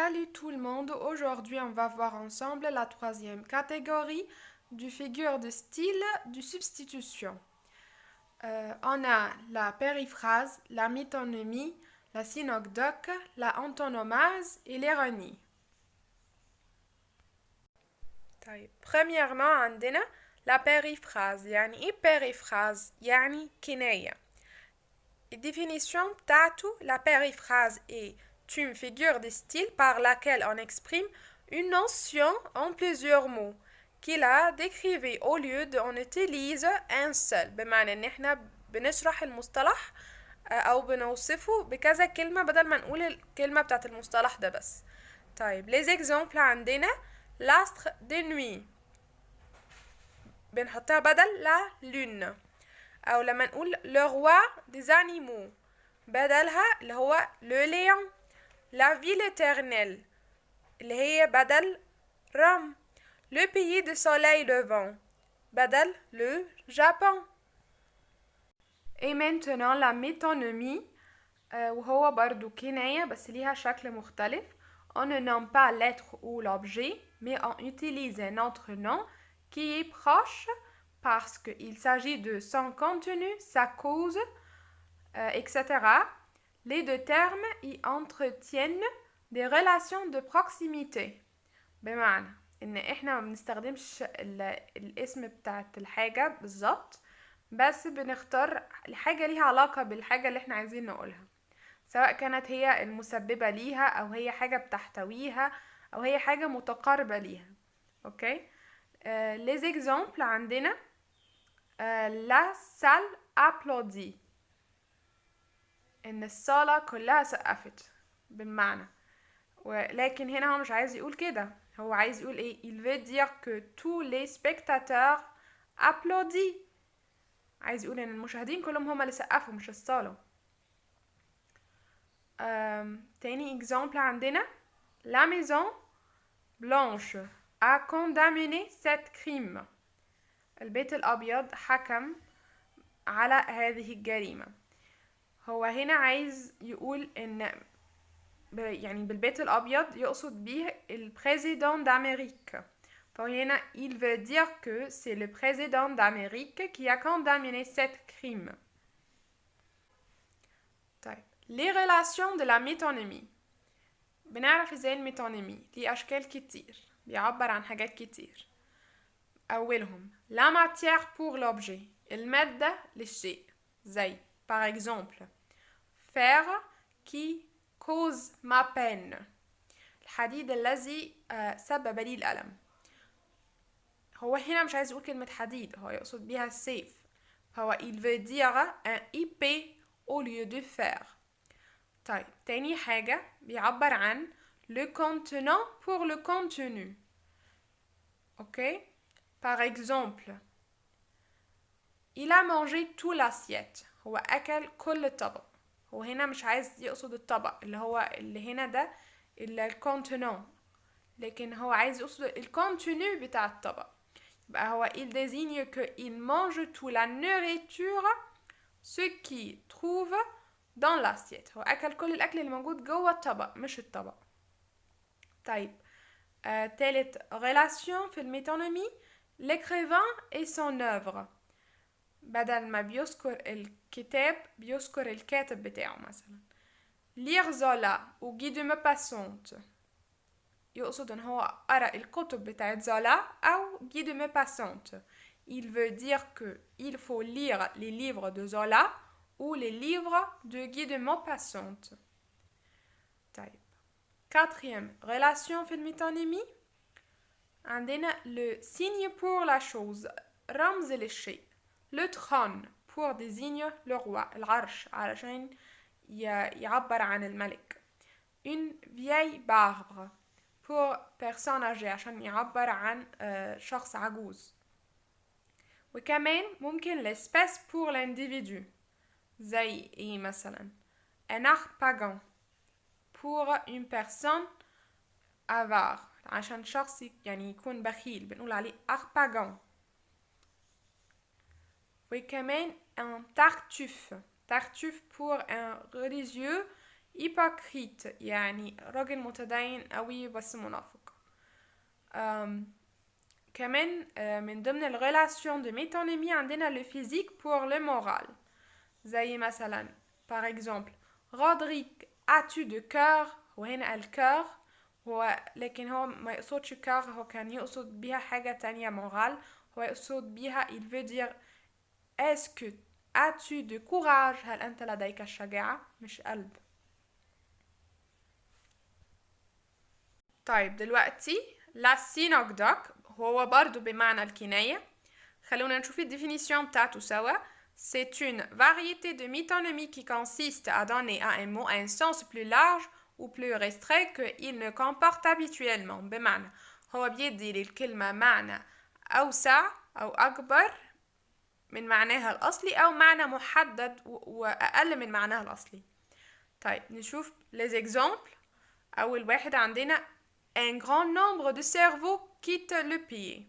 Salut tout le monde, aujourd'hui on va voir ensemble la troisième catégorie du figure de style du substitution. On a la périphrase, la métonymie, la synecdoque, la antonomase et l'ironie. Premièrement عندنا la périphrase يعني ايه périphrase يعني كناية. Définition بتاعته la périphrase est une figure de style par laquelle on exprime une notion en plusieurs mots qui la décrivait au lieu de on utilise un seul بمعنى ان احنا بنشرح المصطلح او بنوصفه بكذا كلمة بدل ما نقول الكلمة بتاعت المصطلح ده بس. طيب les exemples عندنا l'astre de nuit بنحطها بدل la lune او لما نقول le roi des animaux بدلها اللي هو le lion. La ville éternelle اللي هي بدل Rome. Le pays du soleil levant بدل le Japon. Et maintenant la métonymie وهو برضو كناية بس ليها شكل مختلف. On ne nomme pas l'être ou l'objet mais on utilise un autre nom qui est proche parce qu'il s'agit de son contenu, sa cause, etc. Les deux termes y entretiennent des relations de proximité. بمعنى ان احنا ما بنستخدمش الاسم بتاعت الحاجة بالظبط بس بنختار الحاجة ليها علاقة بالحاجة اللي احنا عايزين نقولها سواء كانت هي المسببة ليها او هي حاجة بتحتويها او هي حاجة متقاربة ليها. اوكي. les exemples عندنا la salle applaudit ان الصالة كلها سقفت بالمعنى. ولكن هنا هو مش عايز يقول كده، هو عايز يقول ايه؟ il veut dire que tous les spectateurs applaudissent. عايز يقول ان المشاهدين كلهم هما اللي سقفوا مش الصالة. تاني exemple عندنا la maison blanche a condamné cet crime. البيت الأبيض حكم على هذه الجريمة. هو هنا عايز يقول ان يعني بالبيت الأبيض يقصد بيه البريزيدون d'Amérique. فهنا il veut dire que c'est le président d'Amérique qui a condamné cet crime. طيب les relations de la métonymie. بنعرف ازاي الميتونيمي ليه أشكال كتير بيعبر عن حاجات كتير. أولهم la matière pour l'objet المادة للشيء زي par exemple fer qui cause ma peine الحديد الذي سبب لي الألم. هو هنا مش عايز يقول كلمة حديد، هو يقصد بيها السيف. هو il veut dire un épée au lieu de fer. طيب تاني حاجة بيعبر عن le contenant pour le contenu. ok. par exemple il a mangé tout l'assiette هو أكل كل الطبق. هو هنا مش عايز يقصد الطبق اللي هنا ده الكونتينون، لكن هو عايز يقصد الكونتينو بتاع الطبق. يبقى هو il désigne que il mange tout la nourriture ce qui trouve dans l'assiette. هو أكل كل الأكل اللي موجود جوه الطبق مش الطبق. طيب تالت relation في الميتونيمي l'écrivain et son œuvre. بدل ما بيذكر الكتاب بيذكر الكاتب بتاعه مثلا. lire Zola ou Guy de Maupassant يقصد ان هو قرأ الكتب بتاعت زولا او Guy de Maupassant. il veut dire que il faut lire les livres de Zola ou les livres de Guy de Maupassant. طيب quatrième relation في الميتونيمي عندنا le signe pour la chose رمز للشيء. le trône pour désigne le roi العرش علشان يعبر عن الملك. une vieille barbe pour personne âgée عشان يعبر عن شخص عجوز. وكمان ممكن l'espèce pour l'individu زي ايه مثلا un harpagon pour une personne avare عشان شخص يعني يكون بخيل بنقول عليه harpagon. وكمان un tartuffe pour un religieux hypocrite يعني راجل متدين قوي بس منافق. كمان من ضمن الريلاسيون de métonymie عندنا le physique pour le moral. زي مثلا par exemple Rodrigue as-tu de cœur؟ وهنا الكار لكن هو ما يقصدش كار، هو كان يقصد بيها حاجة تانية مورال. هو يقصد بيها il veut dire est-ce que as-tu de courage؟ هل أنت لديك الشجاعة؟ مش قلب. طيب دلوقتي la synecdoque هو برضو بمعنى الكناية. خلونا نشوف الديفينيشن بتاعته سوا. C'est une variété de métonymie qui consiste à donner à un mot un sens plus large ou plus restreint qu'il ne comporte habituellement. بمعنى هو بيدي للكلمة معنى أوسع أو أكبر من معناها الأصلي أو معنى محدد وأقل من معناها الأصلي. طيب نشوف les exemples. أول واحد عندنا un grand nombre de cerveaux quittent le pays.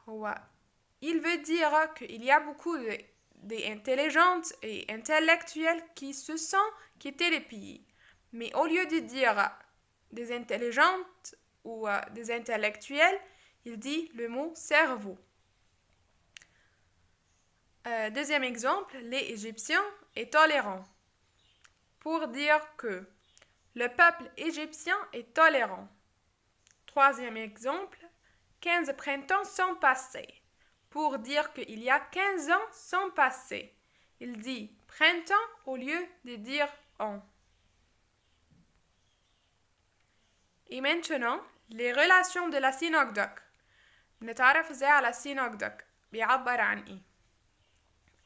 هو il veut dire qu'il y a beaucoup d'intelligentes et intellectuels qui se sont quittés le pays. Mais au lieu de dire des intelligentes ou des intellectuels, il dit le mot cerveau. Deuxième exemple, les Égyptiens est tolérant. Pour dire que le peuple égyptien est tolérant. Troisième exemple, 15 printemps sont passés. Pour dire qu'il y a 15 ans sont passés. Il dit printemps au lieu de dire an. Et maintenant, les relations de la synecdoque. نتعرف ازاي على synecdoque. بيعبر عن ايه؟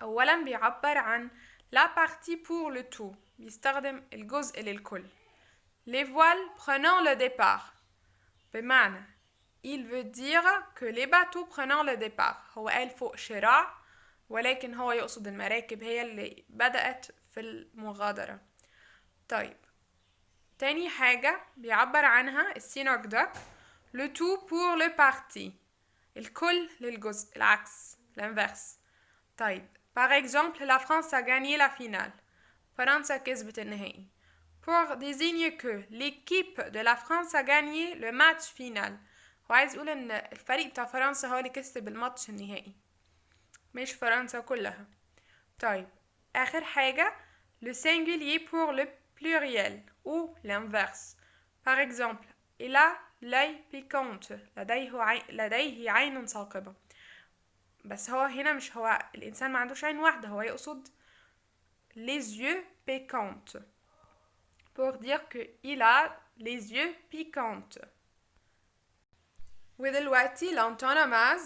اولا بيعبر عن la partie pour le tout. بيستخدم الجزء للكل. Les voiles prenant le départ. بمعنى il veut dire que les bateaux prenant le départ. هو قال فوق شراع ولكن هو يقصد المراكب هي اللي بدأت في المغادرة. طيب تاني حاجة بيعبر عنها السينوكدوك le tout pour le parti. الكل للجزء العكس l'inverse. طيب par exemple la France a gagné la finale. فرنسا كسبت النهائي. pour désigner que l'équipe de la France a gagné le match final. هو عايز يقول ان الفريق بتاع فرنسا هو اللي كسب الماتش النهائي مش فرنسا كلها. طيب آخر حاجة le singulier pour le pluriel ou l'inverse. par exemple il a l'œil piquante. لديه عين ثاقبة. بس هو هنا مش هو الإنسان ما عندوش عين واحدة، هو يقصد les yeux piquantes pour dire que il a les yeux piquantes. ودلوقتي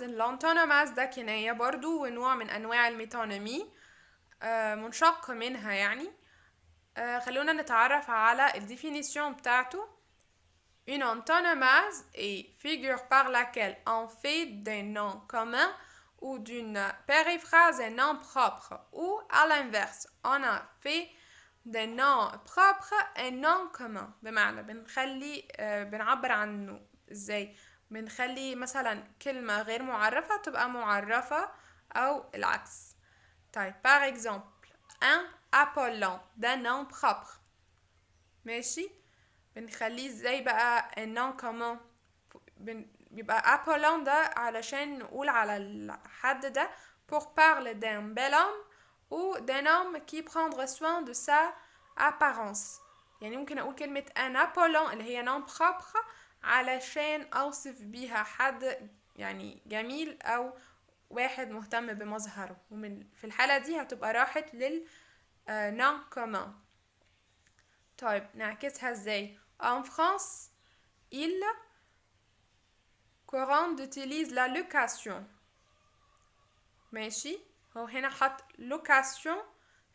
الانتونوماز ده كناية برضو ونوع من أنواع الميتونيمي منشق منها يعني. خلونا نتعرف على الديفينيشن بتاعته. Une antonomase est figure par laquelle on fait d'un nom commun ou d'une périphrase un nom propre, ou à l'inverse on a fait d'un nom propre un nom commun. بمعنى بنعبر عنه ازاي؟ بنخلي مثلا كلمة غير معرفة تبقى معرفة أو العكس. طيب par exemple un Apollon ده nom propre. ماشي. بنخليه ازاي بقى un nom commun؟ بيبقى Apollon ده علشان نقول على الحد ده pour parler d'un bel homme ou d'un homme qui prendra soin de sa apparence. يعني ممكن أقول كلمة un Apollon اللي هي nom propre علشان أوصف بيها حد يعني جميل أو واحد مهتم بمظهره، في الحالة دي هتبقى راحت لل nom commun. طيب نعكسها ازاي؟ En France il courant utilise la location. ماشي. هو هنا حط location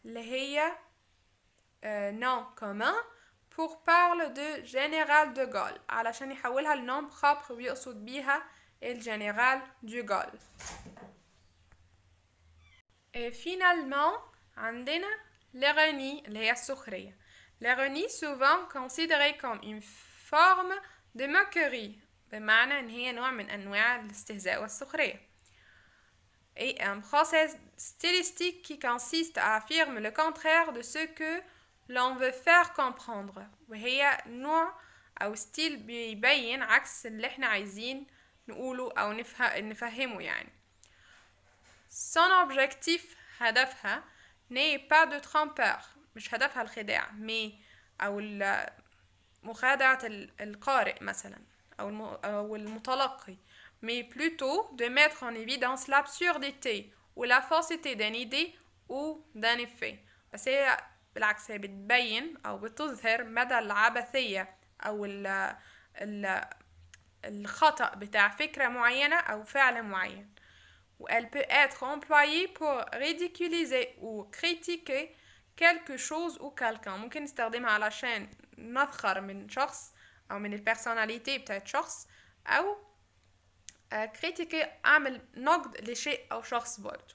اللي هي nom commun pour parler de général de Gaulle علشان يحولها لنوم propre ويقصد بيها الجنرال دو غول. et finalement عندنا l'ironie اللي هي السخرية. l'ironie souvent considérée comme une forme de moquerie بمعنى ان هي نوع من انواع الاستهزاء والسخرية. et un process stylistique qui consiste à affirmer le contraire de ce que l'on veut faire comprendre، وهي نوع أو ستيل بيبين عكس اللي احنا عايزين نقوله أو نفهمه يعني. son objectif هدفها n'est pas de trompeur، مش هدفها الخداع، mais أو مخادعة القارئ مثلا أو المتلقي، mais plutôt de mettre en évidence l'absurdité ou la fausseté d'une idée ou d'un effet. بس هي بالعكس هي بتبين أو بتظهر مدى العبثية أو الخطأ بتاع فكرة معينة أو فعل معين. و elle peut être employée pour ridiculiser ou critiquer quelque chose ou quelqu'un. ممكن نستخدمها علشان نفخر من شخص أو من البرسوناليتي بتاعت شخص، أو critiquer أعمل نقد لشيء أو شخص برضه.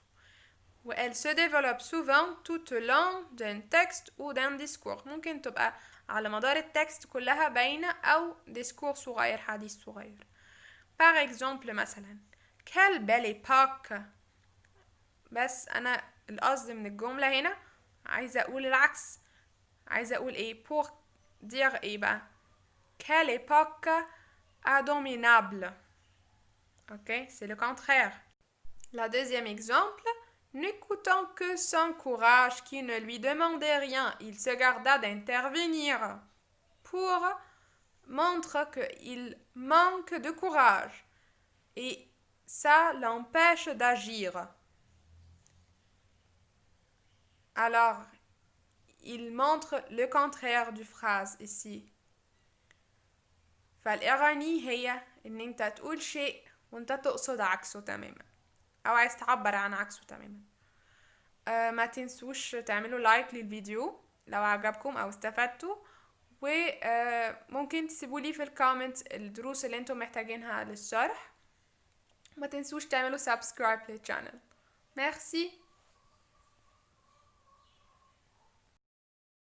و elle se développe souvent tout au long d'un texte ou d'un discours. ممكن تبقى على مدار التكست كلها باينة أو ديسكور صغير، حديث صغير. par exemple مثلا quelle belle époque، بس أنا القصد من الجملة هنا عايزة أقول العكس، عايزة أقول إيه pour dire إيه بقى quelle époque abominable. Ok, c'est le contraire. La deuxième exemple, n'écoutant que son courage qui ne lui demandait rien, il se garda d'intervenir pour montrer qu'il manque de courage et ça l'empêche d'agir. Alors, il montre le contraire du phrase ici. فالإغاني هي إن أنت تقول شيء وأنت تقصد عكسه تماما أو عايز تعبر عن عكسه تماما. ما تنسوش تعملوا لايك للفيديو لو عجبكم أو استفدتوا، وممكن تسيبولي في الكومنت الدروس اللي انتم محتاجينها للشرح. ما تنسوش تعملوا سبسكرايب للشانل. ميرسي.